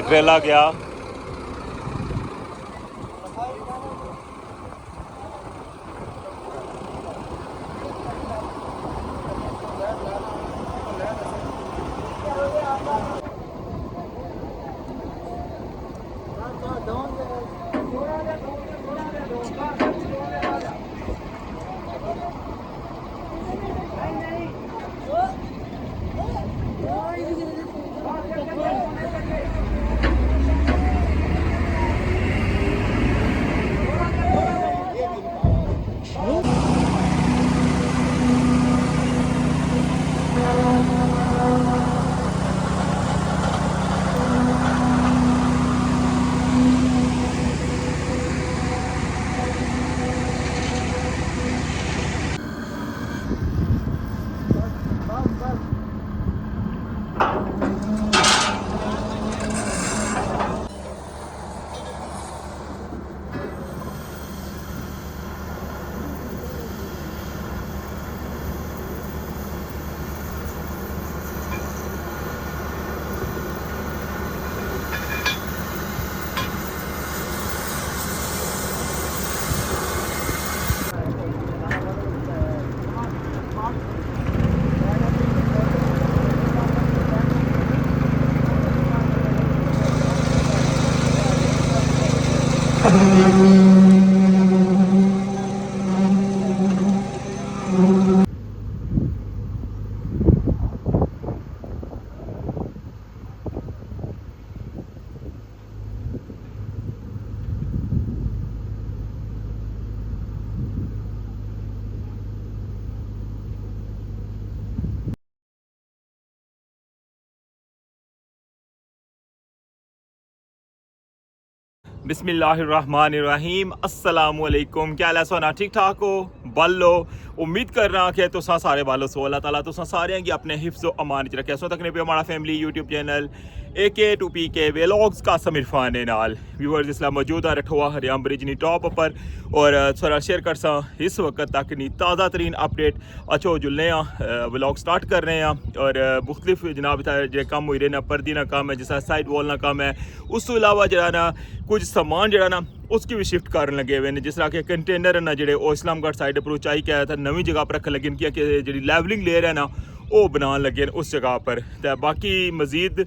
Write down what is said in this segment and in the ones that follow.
ट्रेला गया बिस्मिल्लाहिर्रहमानिर्रहीम अस्सलामुअलैकुम। क्या हाल है सोना, ठीक ठाक हो? बल्लो उम्मीद कर रहा कि तुसा सारे बालो सो अल्लाह ताला तुसा सारे की अपने हिफ्ज़ व अमान च रखे। सो तकने पे हमारा family YouTube channel AK2PK vlogs का समीरफान नाल व्यूअर्स इसला मौजूद है रठोआ हरियाम ब्रिज नी टॉप पर और थोड़ा शेयर कर सा इस वक्त तक नी ताज़ा तरीन अपडेट अच्छो जुलने व्लॉग स्टार्ट कर रहे हैं और मुख्तलिफ जनाब जो कम हुई रहे ना पर्दी ना कम है जिस साइड वॉल ना कम है उस तो इलावा जरा ना कुछ समान जरा ना उसकी भी शिफ्ट करन लगे हुए हैं जिस तरह के कंटेनर ना जेडे ओ इस्लामगढ़ साइड पर उचाई क्या था नवी जगह पर रख लगे कि जी लेवलिंग लेयर है ना वो बनाने लगे उस जगह पर। तो बाकी मजीद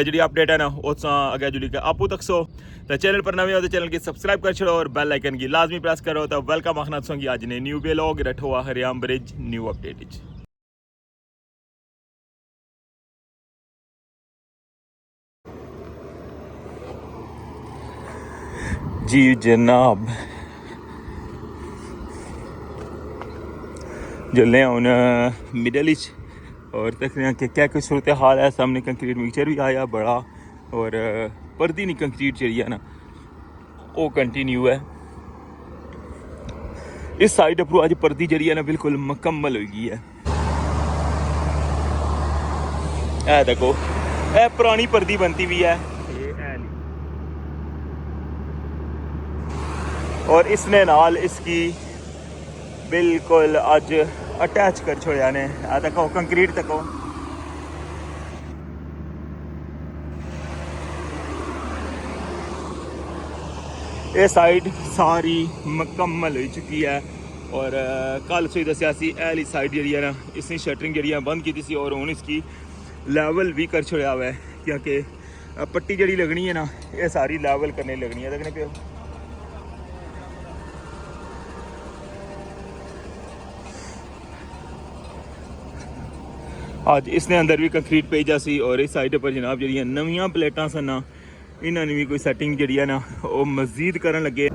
जी अपडेट है ना उस अगे जुड़ी आपू तक सो तो चैनल पर नवे हो तो चैनल की सब्सक्राइब कर छोड़ो और बेल आइकन की लाजमी प्रेस करो। तो वेलकम आखना सोंगी आज ने न्यू व्लॉग रठोआ हरियाम ब्रिज न्यू अपडेट। जी जनाब जुल्ले हूँ मिडल और तकरीबन कि क्या कुछ सूरत हाल है। सामने कंक्रीट मिक्सचर भी आया बड़ा और पर्दी नहीं कंक्रीट जी है ना वो कंटिन्यू है। इस साइड पर अज पर्दी जी है ना बिल्कुल मुकम्मल हो गई है। देखो यह पुरानी पर्दी बनती भी है और इसने नाल इसकी बिल्कुल अज अटैच कर छोड़ा ने। आ देखो कंक्रीट तको ये साइड सारी मुकम्मल हो चुकी है और कल तुझे दसिया सी एली साइड जी है ना इसने शटरिंग जी बंद की थी और हूँ इसकी लेवल भी कर छोड़ा हुआ है क्योंकि पट्टी जी लगनी है ना ये सारी लेवल करने लगनी है। देखने पे आज इसने अंदर भी कंक्रीट पेजा सी और इस साइड पर जनाब जी नवियां प्लेटा सन इन्होंने भी कोई सैटिंग जी है ना वो मजीद करन लगे।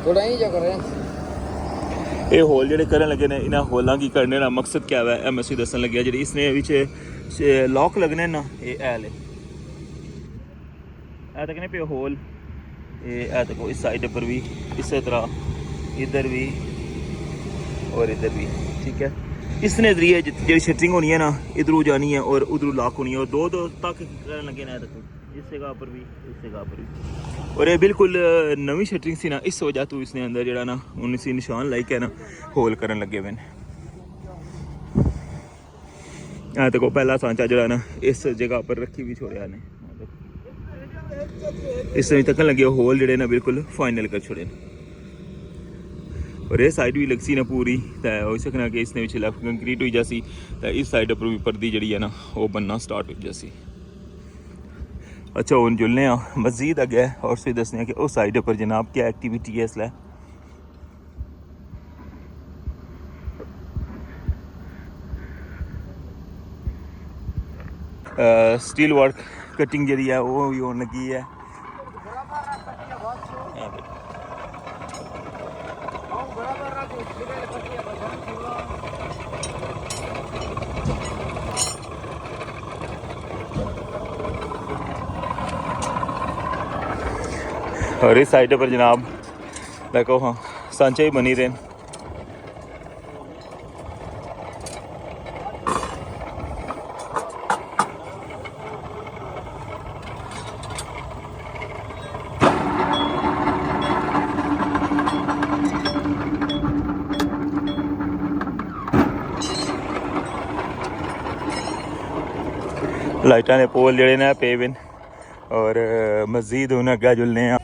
थोड़ा ही जो कर रहे हैं ये होल ਜਿਹੜੇ ਕਰਨ ਲੱਗੇ ਨੇ ਇਹਨਾਂ ਹੋਲਾਂ ਕੀ ਕਰਨੇ ਦਾ ਮਕਸਦ ਕੀ ਹੈ ਮੈਂ ਅਸੀਂ ਦੱਸਣ ਲੱਗਿਆ ਜਿਹੜੀ ਇਸਨੇ ਵਿੱਚ ਲੌਕ ਲੱਗਣੇ ਨਾ ਇਹ ਐਲੇ ਇਹ ਤੱਕ ਨੇ ਪੇ ਹੋਲ ਇਹ ਦੇਖੋ इस साइड पर भी इसी तरह इधर भी और इधर भी ठीक है इसने जरिए जी शटरिंग होनी है ना इधरों जानी है और उधरों लॉक होनी है और दो तक करने लगे ना देखो इस जगह पर भी इस जगह पर भी और ये बिल्कुल नवी शटरिंग सी ना इस वजह तो इसने अंदर जरा ना उन्नीस निशान लाइक है ना होल करन लगे हुए हैं देखो पहला सांचा जरा ना इस जगह पर रखी भी छोड़िया ने इस तक लगे होल जड़े ना बिल्कुल फाइनल कर छोड़े और ये साइड भी लगसी ना पूरी तो हो सकना कि इसने कंक्रीट हुई जैसी तो इस साइड पर भी पर्दी जड़ी है ना वो बनना स्टार्ट हो जैसी अच्छा हूँ जुलने मजीद अगे और फिर दसने कि उस साइड पर जनाब क्या एक्टिविटी है इसलिए स्टील वर्क कटिंग जी है वो भी होने लगी है और इस साइड पर जनाब देखो हाँ सांचे ही बनी रहे लाइटा ने पोल जड़े ने पे बिन और मजीद उन्हें अग्गे जुलने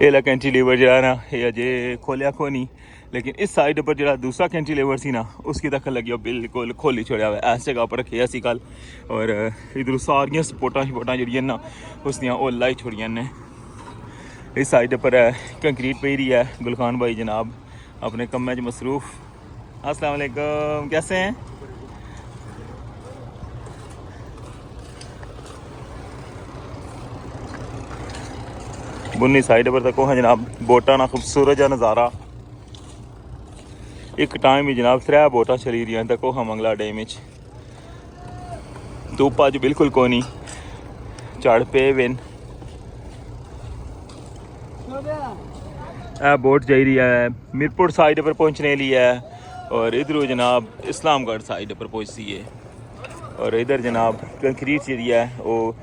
ये कैंटिलीवर जरा ना ये अजे खोलिया को नहीं लेकिन इस साइड पर जरा दूसरा कैंटिलीवर सी ना उसकी दखल लगी बिल्कुल खोली छोड़ा हुआ ऐस जगह पर रखे असी कल और इधर सारिया सपोर्टा शपोर्टा जड़ियाँ ना उसदियाँ वो लाई छोड़ियाँ ने इस साइड पर कंक्रीट पे रही है गुलखान भाई जनाब अपने कम च मसरूफ अस्सलाम वालेकुम कैसे हैं बुन्नी साइड पर तक है जनाब बोटा ना खूबसूरत जा नज़ारा एक टाइम ही जनाब 3 बोटा चली रही तक हम मंगला डैम धूप अज बिल्कुल को नहीं चढ़ पे बिन बोट जा रही है मीरपुर साइड पर पहुंचने लिए है और इधर जनाब इस्लामगढ़ साइड पर पहुंचती है और इधर जनाब कंक्रीट जी है वो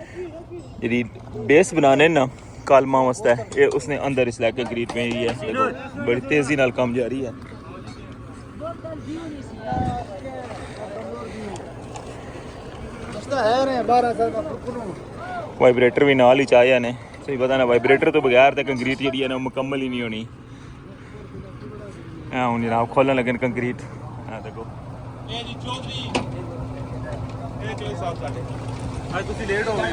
जी बेस बनाने ना कालमा वास्ते ये उसने अंदर इस लाके कंक्रीट में ही है देखो बड़ी तेज़ी नाल काम जारी है वाइब्रेटर भी नाल ही चाहिए ने सही पता ना वाइब्रेटर तो बगैर तो कंक्रीट जी है ना मुकम्मल ही नहीं होनी हूँ जनाब खोलन लगे कंक्रीट देखो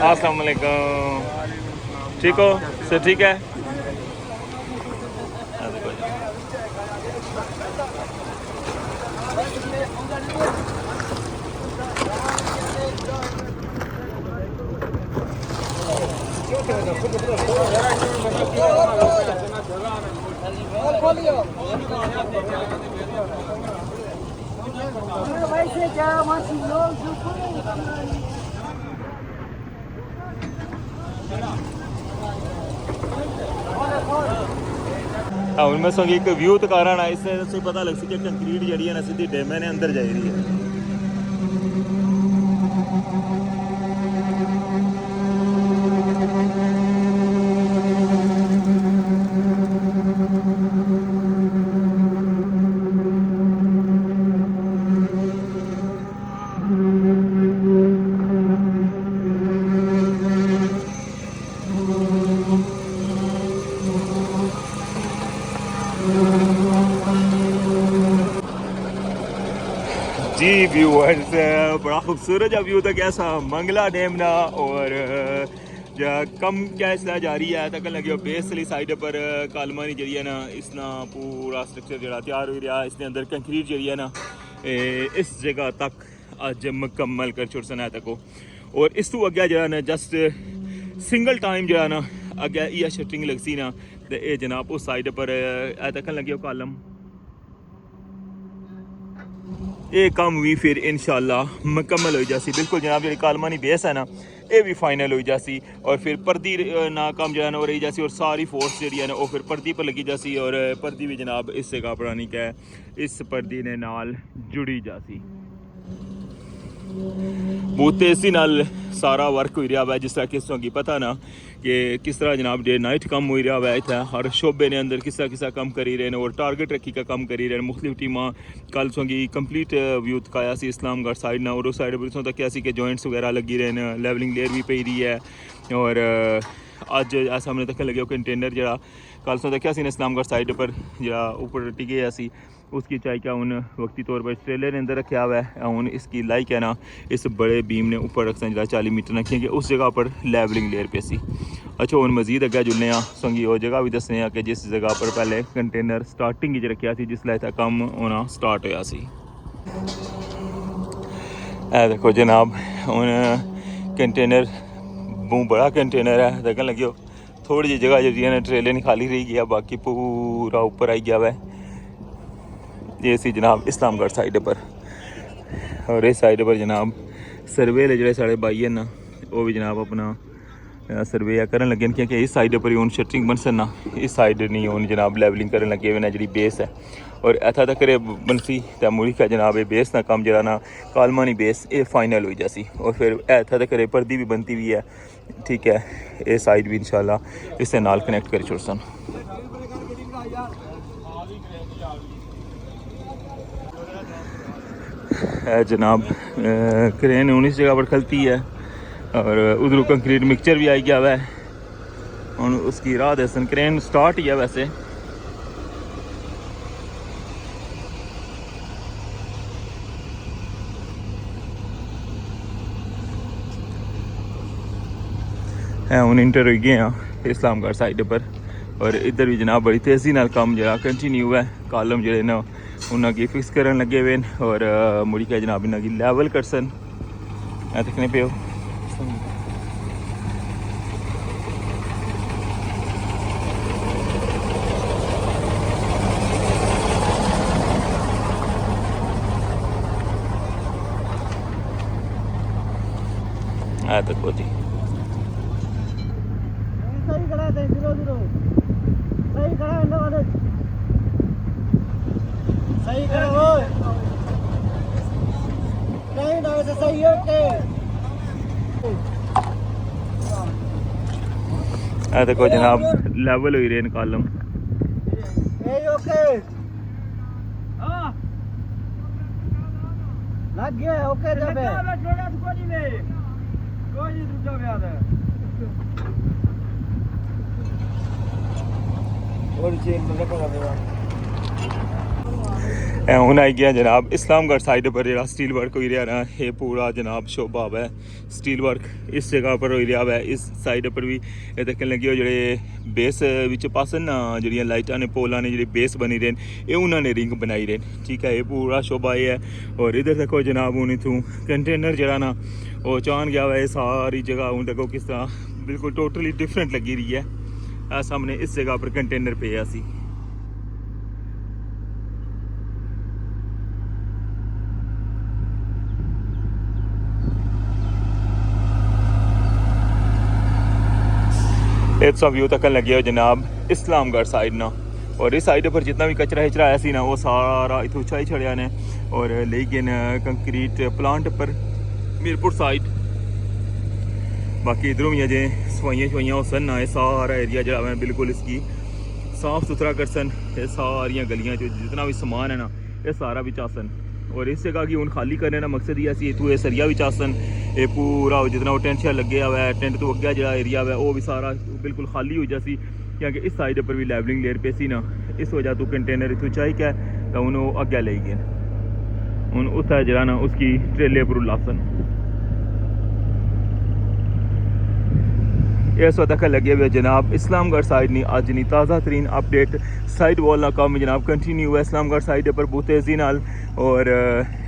अस्सलाम वालेकुम ठीक हो सर ठीक है हाँ मैं संग एक व्यू तो कारण है इससे पता लग सके कंक्रीट जी है ना सीधी डैम ने अंदर जा रही है जी व्यूअर्स बड़ा खूबसूरत व्यू था कैसा मंगला डैम ना और कम क्या इसलिए जा रही है तक लगे बेस वाली साइड पर कालमा नहीं जी है ना इसना पूरा स्ट्रक्चर जो तैयार हो रहा इसके अंदर कंक्रीट जी है ना इस जगह तक अज मुकम्मल कर छुड़सन है तको और इस तू अगे जो ना जस्ट सिंगल टाइम जो ना अगे यह शटरिंग लगसी ना तो ये जनाब उस साइड पर तक लगे कालम ये काम भी फिर इंशाल्लाह मुकम्मल हो जासी बिल्कुल जनाब जी कालमानी बेस है ना ये भी फाइनल हो जासी और फिर पर्दी ना काम जो है ना वो रही जासी और सारी फोर्स जी है ना वो फिर पर्दी पर लगी जासी और पर्दी भी जनाब इस जगह पर नहीं क्या इस पर्दी ने नाल जुड़ी जासी बहुत तेजी नाल सारा वर्क हो रहा है जिस तरह किस की पता ना कि किस तरह जनाब डे नाइट कम हो रहा है इतना हर शोबे ने अंदर किस तरह कम करी रहे हैं और टारगेट रखी का कम करी रहे हैं मुख्तलिफ टीमां कल सोंगी कंप्लीट व्यू दिखाया सी इस्लामगढ़ साइड ना और उस साइड पर तक क्या कि जॉइंट्स वगैरह लगी रहे हैं लेवलिंग लेयर भी पई रही है और अज ऐसा हमने तक लगे कंटेनर जरा कल सो देखा इस्लामगढ़ साइड पर जरा ऊपर टिके सी उसकी चाय क्या हूँ वक्ती तौर पर ट्रेलर ने अंदर रखा हुआ है हूँ इसकी लाइक है ना इस बड़े बीम ने ऊपर रखना जरा 40 मीटर रखी कि उस जगह पर लेवलिंग लेयर पे सी अच्छा हूँ मजीद अगर जुड़ने संगी वो जगह भी दसने कि जिस जगह पर पहले कंटेनर स्टार्टिंग रखा जिसलै इतना कम होना स्टार्ट होया सी देखो जनाब हूँ कंटेनर बहुत बड़ा कंटेनर है देखने लगे थोड़ी जी जगह जी है ट्रेलर नहीं खाली रही गया बाकी पूरा ऊपर आई गया है ये सी जनाब इस्लामगढ़ साइड पर और इस साइड पर जनाब सर्वे जो साढ़े भाई है ना वो भी जनाब अपना सर्वे करन लगे क्योंकि इस साइड पर ही हूँ शटरिंग बन सकना इस साइड नहीं हूँ जनाब लेवलिंग करन लगे हुए ना जी बेस है और इतना तक बनसी तो मुड़ी का जनाब ये बेस ना काम जरा ना कालमानी बेस ये फाइनल हो जासी और फिर इतना तक पर्दी भी बनती भी है ठीक है ये साइड भी इंशाल्लाह इससे नाल कनेक्ट कर छोड़ सन जनाब क्रेन 19 जगह पर खलती है और उधर कंक्रीट मिक्सचर भी आई गया हुआ है और उसकी राह दसन क्रेन स्टार्ट ही है वैसे हूँ इंटर हो गए हैं इस्लामगढ़ साइड पर और इधर भी जनाब बड़ी तेज़ी नाल काम जरा कंटिन्यू है कालम जो ना उन्होंने फिक्स करन लगे हुए और मुड़ी के जनाब इन्होंने लेवल कर सन देखने पे तक होती सही करो नहीं ना वैसे सही है देखो जनाब लेवल हो रहे कॉलम ओके हां लग गया ओके जब थोड़ा कोनी में कोई दूसरा याद है और चेन में रखा हुआ हूँ आई गया जनाब इस्लामगढ़ साइड पर जो स्टील वर्क हो रहा ना ये पूरा जनाब शोभा है स्टील वर्क इस जगह पर हो रहा है इस साइड पर भी देखने लगे जो बेस विच पासन ना जी लाइटा ने पोला ने जी बेस बनी रहे ये उन्होंने रिंग बनाई रहे ठीक है ये पूरा शोभा ये है और इधर देखो जनाब हूँ इतों कंटेनर जरा ना वो चान गया हुआ है सारी जगह हूँ देखो किस तरह बिल्कुल टोटली डिफरेंट लगी रही है सामने इस जगह पर कंटेनर पे सी इतना व्यू तक लगे हो जनाब इस्लामगढ़ साइड ना और इस साइड पर जितना भी कचरा हिचरा आया सी ना वो सारा इतों उछाई छड़िया ने और ले गए कंक्रीट प्लांट पर मीरपुर साइड बाकी इधरों भी अजे सफाइयाँ शवाइयाँ सन ना सारा एरिया जो है बिल्कुल इसकी साफ़ सुथरा कर सन ये सारिया गलियाँ जो जितना भी समान है ना ये सारा भी चासन और इस जगह की हूँ खाली करने का मकसद ही ऐसी इतों ये सरिया भी चासन ये पूरा जितना वो टेंट लगे हुआ है टेंट तो अगे जो एरिया है वो भी सारा बिल्कुल खाली हो जासी क्योंकि इस साइड पर भी लेवलिंग लेयर पे सी ना इस वजह तो कंटेनर इतों चाही क्या तो हूँ अगे ले गए हूँ उस जरा ना उसकी ट्रेले पर लासन इस वक्त लगे हुए जनाब इस्लामगढ़ साइड नहीं अज नहीं ताज़ा तरीन अपडेट साइड वॉल का काम जनाब कंटिन्यू है इस्लामगढ़ साइड पर बहुत तेज़ी नाल और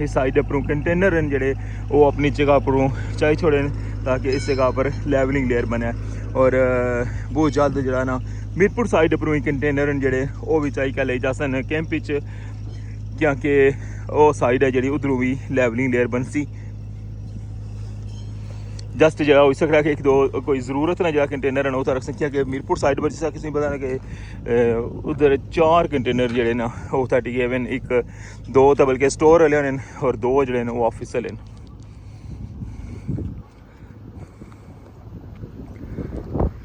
इस साइड पर कंटेनर हैं जेडे वो अपनी जगह पर चाही छोड़े ताकि इस जगह पर लेवलिंग लेयर बने और बहुत जल्द जरा ना मीरपुर साइड पर ही कंटेनर हैं जेडे वो भी चाही ले जा सन कैंप क्योंकि वो साइड है जी उधरों भी लेवलिंग लेयर बनसी जस्ट जगह हो सकता है कि एक दो कोई ज़रूरत ना जगह कंटेनर है उतना रख सकते कि मीरपुर साइड पर जिस किसी पता ना कि उधर 4 कंटेनर जड़े ना वो थर्टी गेवन एक दो तो बल्कि स्टोर वाले होने और 2 जड़े वो ऑफिस वाले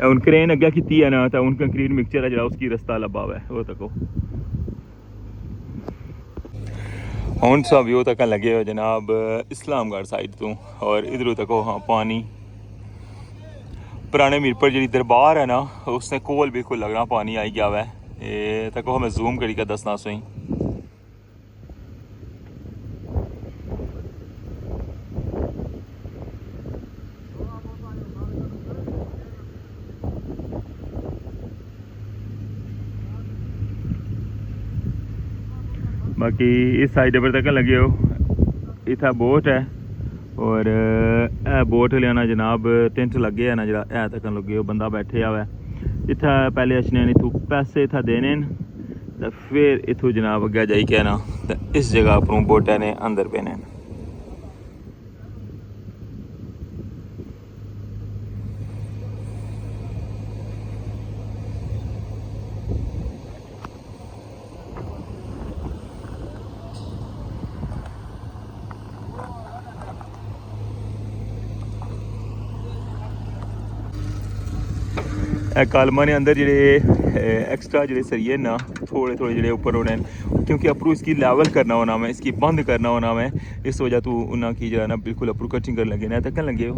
उन क्रेन अग्गे की है ना तो उन कंक्रीट मिक्सचर है जरा उसकी रस्ता लब्भा हुआ है वो तको हूँ सा व्यू तक लगे हो जनाब इस्लामगढ़ साइड तो और इधरों तक हाँ पानी पुराने मीरपुर जी दरबार है ना उसने कोल बिल्कुल लगना पानी आई गया हुआ है ये तक हमें जूम करी का दसना सही बाकी इस साइड पर तक लगे हो इतना बोट है और बोट लिया जनाब टेंट लगे है ना जरा है तक लगे हो बंदा बैठे हुआ है इतना पहले अचने इतों पैसे इतना देने तो फिर इतों जनाब अगे जाई के ना तो इस जगह पर बोटा ने अंदर पेने कालमा ने अंदर जेडे एक्स्ट्रा जेडे सरिये ना थोड़े थोड़े जेडे ऊपर होने क्योंकि अप्रू इसकी लेवल करना होना मैं इसकी बंद करना होना मैं इस वजह तो उन्हें की जरा ना बिल्कुल अप्रू कटिंग कर लगे ना तक लगे हो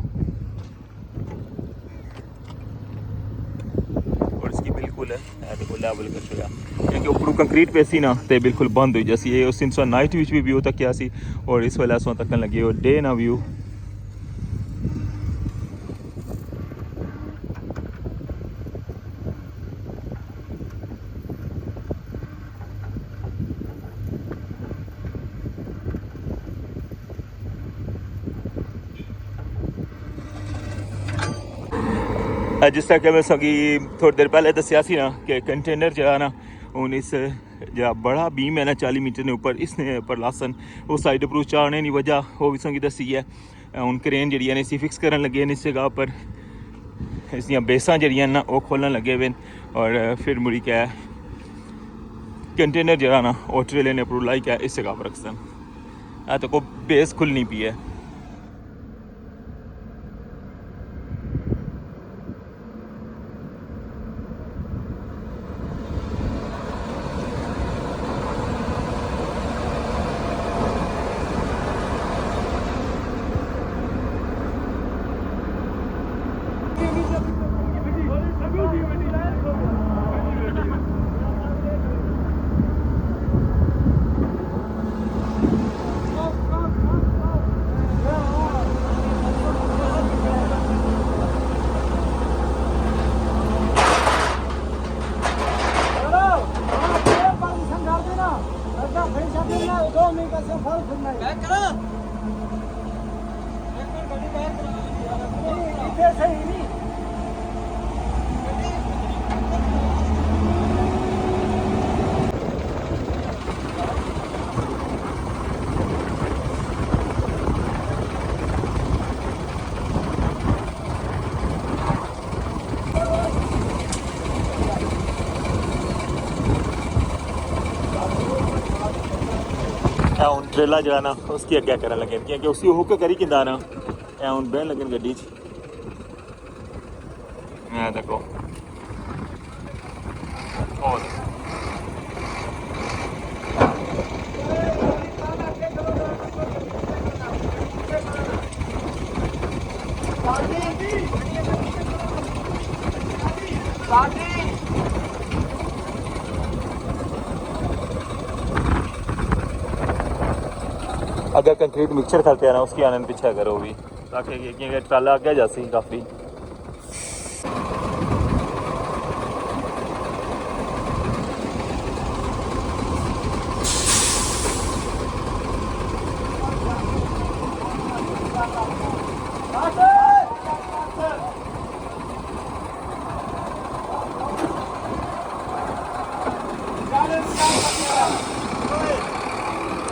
और इसकी बिल्कुल है तो लेवल कर छोड़ा क्योंकि ऊपरू कंक्रीट पेसी ना तो बिल्कुल बंद हुई जैसी ये उस दिन नाइट विच भी व्यू तक क्या सी और इस वेले सो तक लगे हो डे ना व्यू जिस तरह कि मैं सगी थोड़ी देर पहले दसिया सी ना कि कंटेनर जरा ना हूँ इस जरा बड़ा बीम है ना 40 मीटर ने ऊपर इसने पर लासन उस साइड पर चाड़ने की वजह वो भी संगी दसी है हूँ क्रेन जी ने इसी फिक्स करन लगे इस जगह पर इसलिए बेसा जड़ियाँ ना वो खोलन लगे हुए और फिर मुड़ी क्या है कंटेनर जरा ना वो ट्रेलर ने अप्रूव लाई क्या इस जगह पर रख सन तो को बेस खुलनी पी है हूँ ट्रेला जरा ना उसकी अग्गै करन लगे क्योंकि उसी हुक करी किंदा ना हूँ बहन लगन गड्डी च देखो अगर कंक्रीट मिक्सचर करते हैं ना उसकी आनंद पीछा करो भी ताकि ट्राला आगे जा सी काफ़ी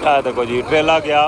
ਇਹ ਦੇਖੋ ਜੀ ट्रेला गया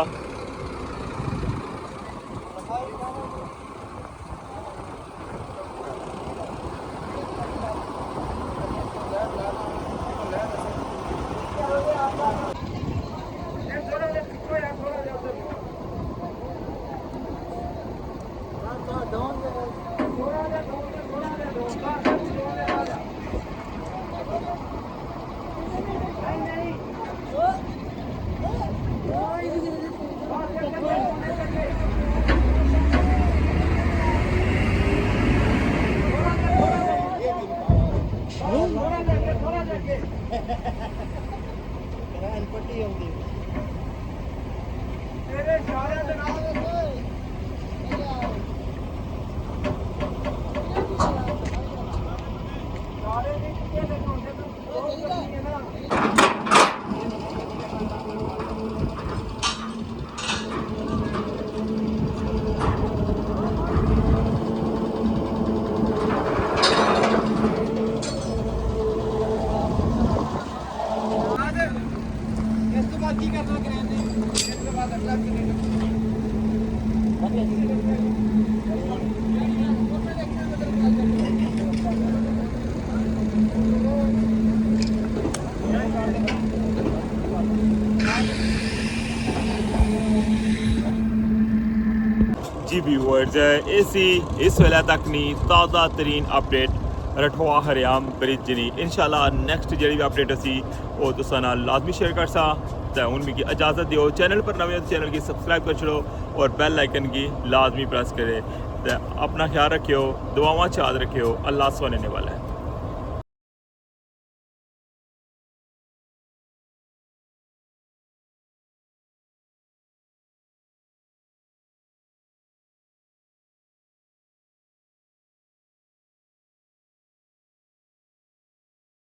जी व्यूअर्स इस वेले तक नहीं ताज़ा तरीन अपडेट रठवा हरियाम ब्रिज नहीं इंशाल्लाह नेक्स्ट जी भी अपडेट असी वो तुसा नाल लाजमी शेयर कर सा तो हूँ मिगी इजाज़त दियो चैनल पर नवे चैनल की सब्सक्राइब कर छड़ो और बेल आइकन की लाजमी प्रेस करे तो अपना ख्याल रखियो दुआवां याद रखियो अल्लाह सोने वाला है।